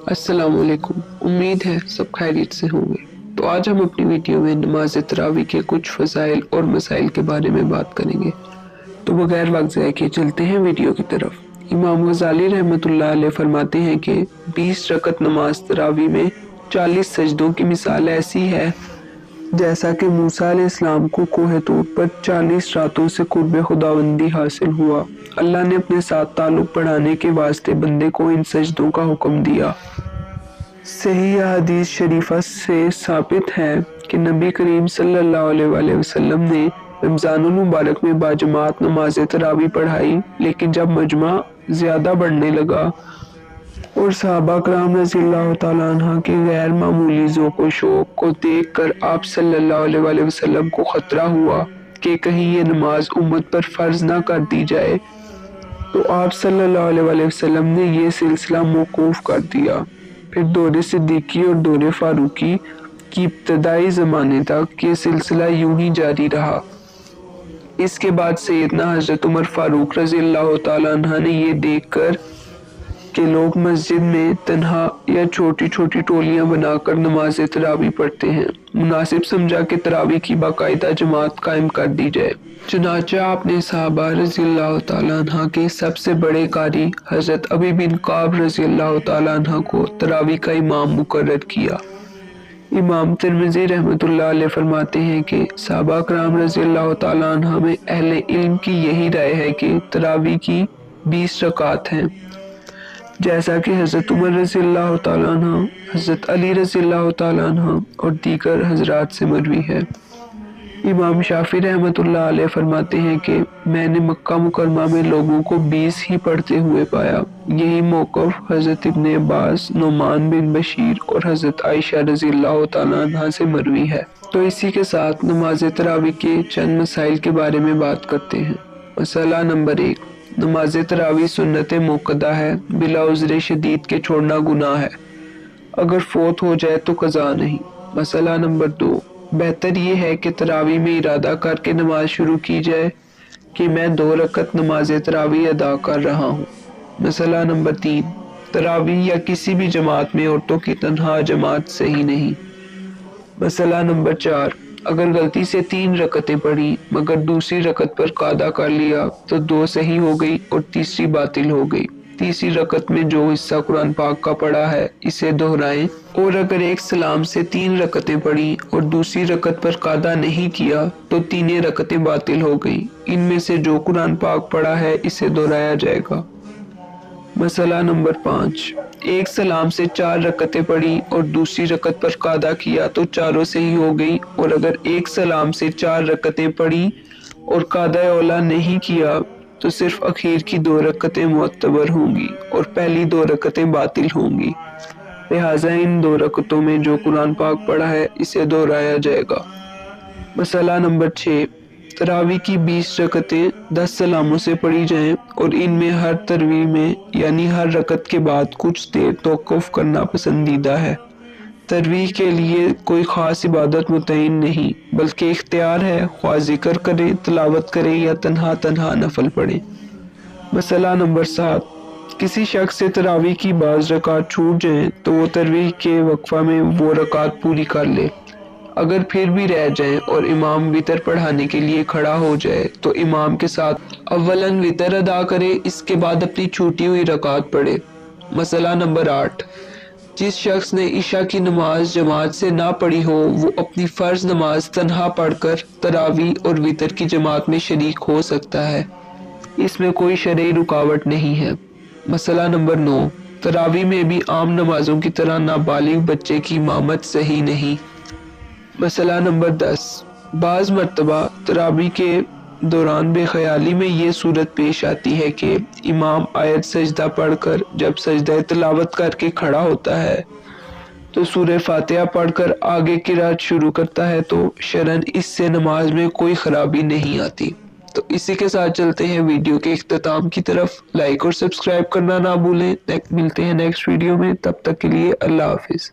अस्सलाम वालेकुम। उम्मीद है सब खैरियत से होंगे। तो आज हम अपनी वीडियो में नमाज तरावी के कुछ फजाइल और मसाइल के बारे में बात करेंगे। तो बगैर वक्त ज़ाय किए चलते हैं वीडियो की तरफ। इमाम गज़ाली रहमतुल्लाह अलैह फरमाते हैं कि 20 रकत नमाज तरावी में 40 सजदों की मिसाल ऐसी है जैसा कि मूसा अलैहिस्सलाम को कोहे तूर पर 40 रातों से कुर्ब खुदावंदी हासिल हुआ। अल्लाह ने अपने साथ ताल्लुक बढ़ाने के वास्ते बंदे को इन सजदों का हुक्म दिया। सही हदीस शरीफा से साबित है कि नबी करीम सल्लल्लाहु अलैहि वसल्लम ने रमज़ानुल मुबारक में बाजमात नमाज तरावी पढ़ाई, लेकिन जब मजमा ज़्यादा बढ़ने लगा और सहाबा कराम रज़ियल्लाहु तआला अन्हा के गैर मामूली ज़ौक़ व शौक़ को देखकर आप सल्लल्लाहु अलैहि वसल्लम को खतरा हुआ कि कहीं ये नमाज उम्मत पर फर्ज ना कर दी जाए, तो आप सल्लल्लाहु अलैहि वसल्लम ने ये सिलसिला मौकूफ कर दिया। फिर दौरे सिद्दीकी और दौरे फारूकी की इब्तदाई ज़माने तक ये सिलसिला यूं ही जारी रहा। इसके बाद सैयदना हज़रत उमर फारूक रज़ियल्लाहु तआला अन्हा ने ये देखकर कि लोग मस्जिद में तन्हा या छोटी छोटी टोलियां बनाकर नमाज तरावी पढ़ते हैं, मुनासिब समझा कि तरावी की बाकायदा जमात कायम कर दी जाए। चुनाचा आपने सहाबा रज़ियल्लाहु तआला अन्हा के सबसे बड़े कारी हज़रत अबी बिन काब रज़ियल्लाहु तआला अन्हा को तरावी का इमाम मुकर्रर किया। इमाम तिरमिज़ी रहमतुल्लाह अलैह फरमाते हैं कि सहाबा कराम रज़ियल्लाहु तआला अन्हा में अहले इल्म की यही राय है कि तरावी की 20 रकात हैं, जैसा कि हज़रत उमर रज़ियल्लाहु तआला अन्हा, हज़रत अली रज़ियल्लाहु तआला अन्हा और दीगर हज़रात से मरवी है। इमाम शाफी रहमतुल्लाह अलैह फरमाते हैं कि मैंने मक्का मुकरमा में लोगों को 20 ही पढ़ते हुए पाया। यही मौक़िफ़ हज़रत इब्ने अब्बास, नुमान बिन बशीर और हज़रत आयशा रज़ियल्लाहु तआला अन्हा से मरवी है। तो इसी के साथ नमाज तरावी के चंद मसाइल के बारे में बात करते हैं। मसला नंबर 1, नमाज तरावी सुन्नत मुक्कदा है, बिला उज़्र शदीद के छोड़ना गुनाह है, अगर फौत हो जाए तो कज़ा नहीं। मसला नंबर 2, बेहतर ये है कि तरावी में इरादा करके नमाज शुरू की जाए कि मैं 2 रकत नमाज तरावी अदा कर रहा हूँ। मसला नंबर 3, तरावी या किसी भी जमात में औरतों की तन्हा जमात सही नहीं। मसला नंबर 4, अगर गलती से 3 रकतें पढ़ी मगर दूसरी रकत पर कादा कर लिया तो 2 सही हो गई और तीसरी बातिल हो गई। तीसरी रकत में जो हिस्सा कुरान पाक का पढ़ा है इसे दोहराएं, और अगर एक सलाम से 3 रकतें पढ़ी और दूसरी रकत पर कादा नहीं किया तो 3 रकतें बातिल हो गई। इनमें से जो कुरान पाक पढ़ा है इसे दोहराया जाएगा। मसला नंबर 5, एक सलाम से 4 रकतें पढ़ी और दूसरी रकत पर कादा किया तो चारों सही हो गई, और अगर एक सलाम से 4 रकतें पढ़ी और कादा औला नहीं किया तो सिर्फ अखीर की 2 रकतें मुअत्तबर होंगी और पहली 2 रकतें बातिल होंगी। लिहाजा इन 2 रकतों में जो कुरान पाक पढ़ा है इसे दोहराया जाएगा। मसला नंबर 6, तरावी की 20 रकतें 10 सलामों से पढ़ी जाएं और इनमें हर तरवी में यानी हर रकत के बाद कुछ देर तौक़ुफ़ करना पसंदीदा है। तरवीह के लिए कोई ख़ास इबादत मुतय्यन नहीं, बल्कि इख्तियार है, ख्वाह ज़िक्र करें, तिलावत करें या तन्हा तन्हा नफल पढ़ें। मसला नंबर 7, किसी शख्स से तरावी की बाज़ रकात छूट जाएं तो वो तरवीह के वक्फ़ा में वो रकात पूरी कर ले। अगर फिर भी रह जाएं और इमाम वितर पढ़ाने के लिए खड़ा हो जाए तो इमाम के साथ अव्वलन वितर अदा करे, इसके बाद अपनी छूटी हुई रकात पढ़े। मसला नंबर 8, जिस शख्स ने इशा की नमाज जमात से ना पढ़ी हो वो अपनी फ़र्ज नमाज तन्हा पढ़कर तरावी और वितर की जमात में शरीक हो सकता है, इसमें कोई शरई रुकावट नहीं है। मसला नंबर 9, तरावी में भी आम नमाजों की तरह नाबालिग बच्चे की इमामत सही नहीं। मसला नंबर 10, बाज़ मर्तबा तरावी के दौरान बेख्याली में ये सूरत पेश आती है कि इमाम आयत सजदा पढ़कर जब सजदा तिलावत करके खड़ा होता है तो सूरह फातिहा पढ़कर आगे किरात शुरू करता है, तो शरन इससे नमाज में कोई खराबी नहीं आती। तो इसी के साथ चलते हैं वीडियो के इख्तिताम की तरफ। लाइक और सब्सक्राइब करना ना भूलें। मिलते हैं नेक्स्ट वीडियो में, तब तक के लिए अल्लाह हाफिज़।